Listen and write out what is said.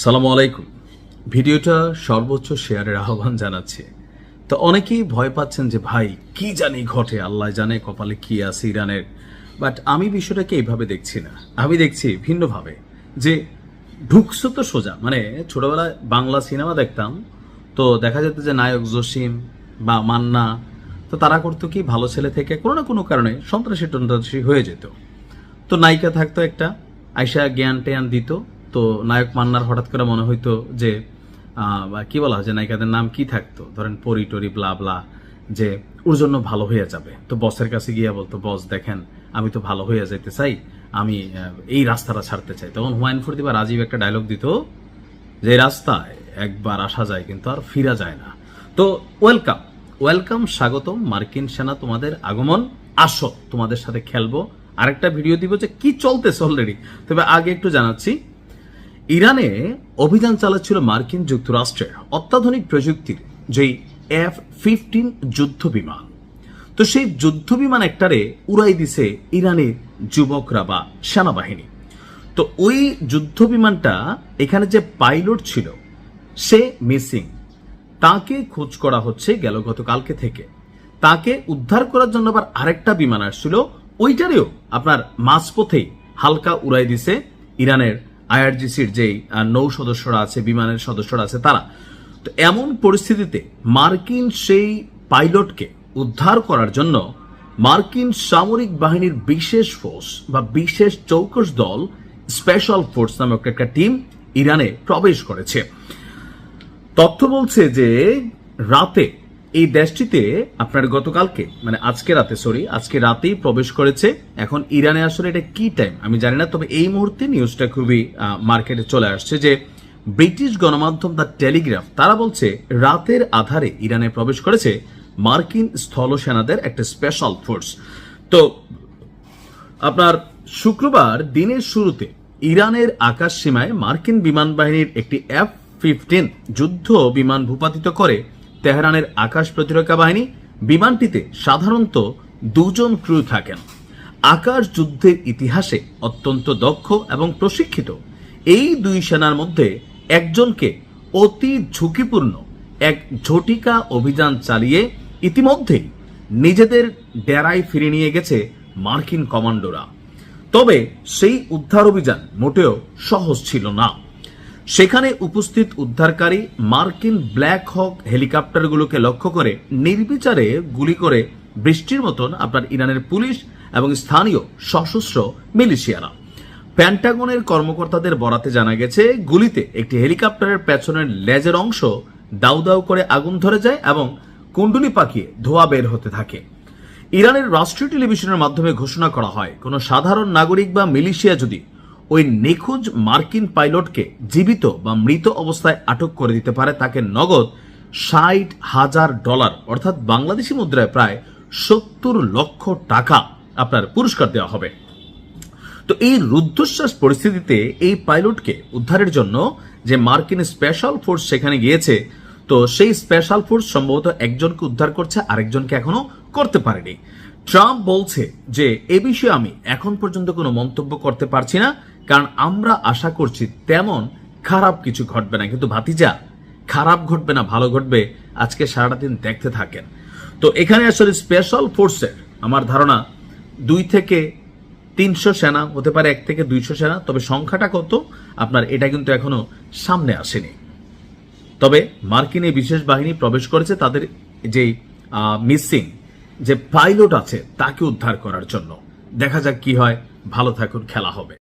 সালামু আলাইকুম। ভিডিওটা সর্বোচ্চ শেয়ারের আহ্বান জানাচ্ছি। তো অনেকেই ভয় পাচ্ছেন যে ভাই কি জানি ঘটে, আল্লাহ জানে কপালে কি আছে ইরানের। বাট আমি বিষয়টাকে এইভাবে দেখছি না, আমি দেখছি ভিন্নভাবে। যে ঢুকছো তো সোজা, মানে ছোটবেলায় বাংলা সিনেমা দেখতাম, তো দেখা যেত যে নায়ক জসিম বা মান্না, তো তারা করতো কি ভালো ছেলে থেকে কোনো না কোনো কারণে সন্ত্রাসী টন্ত্রাসী হয়ে যেত। তো নায়িকা থাকতো একটা, আয়শা জ্ঞান ট্যান দিত। তো নায়ক মান্নার হঠাৎ করে মনে হইতো যে কি বলা হয়, যে নায়িকাদের নাম কি থাকতো, ধরেন পরি টরি ব্লা ব্লা, যে ওর জন্য ভালো হয়ে যাবে। তো বসের কাছে গিয়া বলতো, বস দেখেন আমি তো ভালো হয়ে যেতে চাই, আমি এই রাস্তাটা ছাড়তে চাই। তখন হুমায়ুন ফরিদি বা রাজীব একটা ডায়লগ দিত, যে রাস্তায় একবার আসা যায় কিন্তু আর ফিরা যায় না। তো ওয়েলকাম ওয়েলকাম, স্বাগতম মার্কিন সেনা, তোমাদের আগমন, আসো তোমাদের সাথে খেলবো। আরেকটা ভিডিও দিব যে কি চলতেছে অলরেডি। তবে আগে একটু জানাচ্ছি, ইরানে অভিযান চালাচ্ছিল মার্কিন যুক্তরাষ্ট্রের অত্যাধুনিক প্রযুক্তির যেই F-15 যুদ্ধ বিমান। তো সেই যুদ্ধ বিমান একটারে উড়াই দিছে ইরানের যুবকরা বা সেনাবাহিনী। তো ওই যুদ্ধ বিমানটা, এখানে যে পাইলট ছিল সে মিসিং, তাকে খোঁজ করা হচ্ছে গেল গতকালকে থেকে। তাকে উদ্ধার করার জন্য আবার আরেকটা বিমান আসছিল, ওইটারেও আপনার মাঝপথেই হালকা উড়াই দিছে ইরানের আইআরজিসির যেই নৌ সদস্যরা আছে, বিমানের সদস্যরা আছে তারা। তো এমন পরিস্থিতিতে মার্কিন সেই পাইলটকে উদ্ধার করার জন্য মার্কিন সামরিক বাহিনীর বিশেষ ফোর্স বা বিশেষ চৌকস দল, স্পেশাল ফোর্স নামক একটা টিম ইরানে প্রবেশ করেছে। তথ্য বলছে যে রাতে এই দেশটিতে আপনার গতকালকে, মানে আজকে রাতেই প্রবেশ করেছে। এখন ইরানে আসলে এটা কি টাইম আমি জানি না, তবে এই মুহূর্তে নিউজটা খুবই মার্কেটে চলে আসছে যে ব্রিটিশ গণমাধ্যম দ্য টেলিগ্রাফ তারা বলছে রাতের আধারে ইরানে প্রবেশ করেছে মার্কিন স্থল সেনাদের একটা স্পেশাল ফোর্স। তো আপনার শুক্রবার দিনের শুরুতে ইরানের আকাশ সীমায় মার্কিন বিমান বাহিনীর একটি F-15 যুদ্ধ বিমান ভূপাতিত করে তেহরানের আকাশ প্রতিরক্ষা বাহিনী। বিমানটিতে সাধারণত 2 জন ক্রু থাকেন। আকাশ যুদ্ধের ইতিহাসে অত্যন্ত দক্ষ এবং প্রশিক্ষিত এই 2 সেনার মধ্যে একজনকে অতি ঝুঁকিপূর্ণ এক ঝটিকা অভিযান চালিয়ে ইতিমধ্যেই নিজেদের ডেরায় ফিরে নিয়ে গেছে মার্কিন কমান্ডোরা। তবে সেই উদ্ধার অভিযান মোটেও সহজ ছিল না। সেখানে উপস্থিত উদ্ধারকারী মার্কিন ব্ল্যাক হক হেলিকপ্টারগুলোকে লক্ষ্য করে নির্বিচারে গুলি করে বৃষ্টির মতন আপনার ইরানের পুলিশ এবং স্থানীয় সশস্ত্র মিলিশিয়ারা। প্যান্টাগনের কর্মকর্তাদের বরাতে জানা গেছে, গুলিতে একটি হেলিকপ্টারের পেছনের লেজের অংশ দাউ দাউ করে আগুন ধরে যায় এবং কুণ্ডুলি পাকিয়ে ধোঁয়া বের হতে থাকে। ইরানের রাষ্ট্রীয় টেলিভিশনের মাধ্যমে ঘোষণা করা হয়, কোনো সাধারণ নাগরিক বা মিলিশিয়া যদি ওই নিখোঁজ মার্কিন পাইলটকে জীবিত বা মৃত অবস্থায় আটক করে দিতে পারে, তাকে নগদ $60,000 অর্থাৎ বাংলাদেশি মুদ্রায় প্রায় 70 লক্ষ টাকা আপনার পুরস্কার দেওয়া হবে। তো এই রুদ্ধশ্বাস পরিস্থিতিতে এই পাইলটকে উদ্ধারের জন্য যে মার্কিন স্পেশাল ফোর্স সেখানে গিয়েছে, তো সেই স্পেশাল ফোর্স সম্ভবত একজনকে উদ্ধার করছে, আরেকজনকে এখনো করতে পারেনি। ট্রাম্প বলছে যে এ বিষয়ে আমি এখন পর্যন্ত কোনো মন্তব্য করতে পারছি না, কারণ আমরা আশা করছি তেমন খারাপ কিছু ঘটবে না। কিন্তু ভাতিজা, খারাপ ঘটবে না ভালো ঘটবে, আজকে সারাটা দিন দেখতে থাকেন। তো এখানে আসলে স্পেশাল ফোর্সের আমার ধারণা 2 থেকে 300 সেনা হতে পারে, 1 থেকে 200 সেনা, তবে সংখ্যাটা কত আপনার এটা কিন্তু এখনো সামনে আসেনি। তবে মার্কিন এই বিশেষ বাহিনী প্রবেশ করেছে তাদের যে মিসিং যে পাইলট আছে তাকে উদ্ধার করার জন্য। দেখা যাক কি হয়, ভালো থাকুন, খেলা হবে।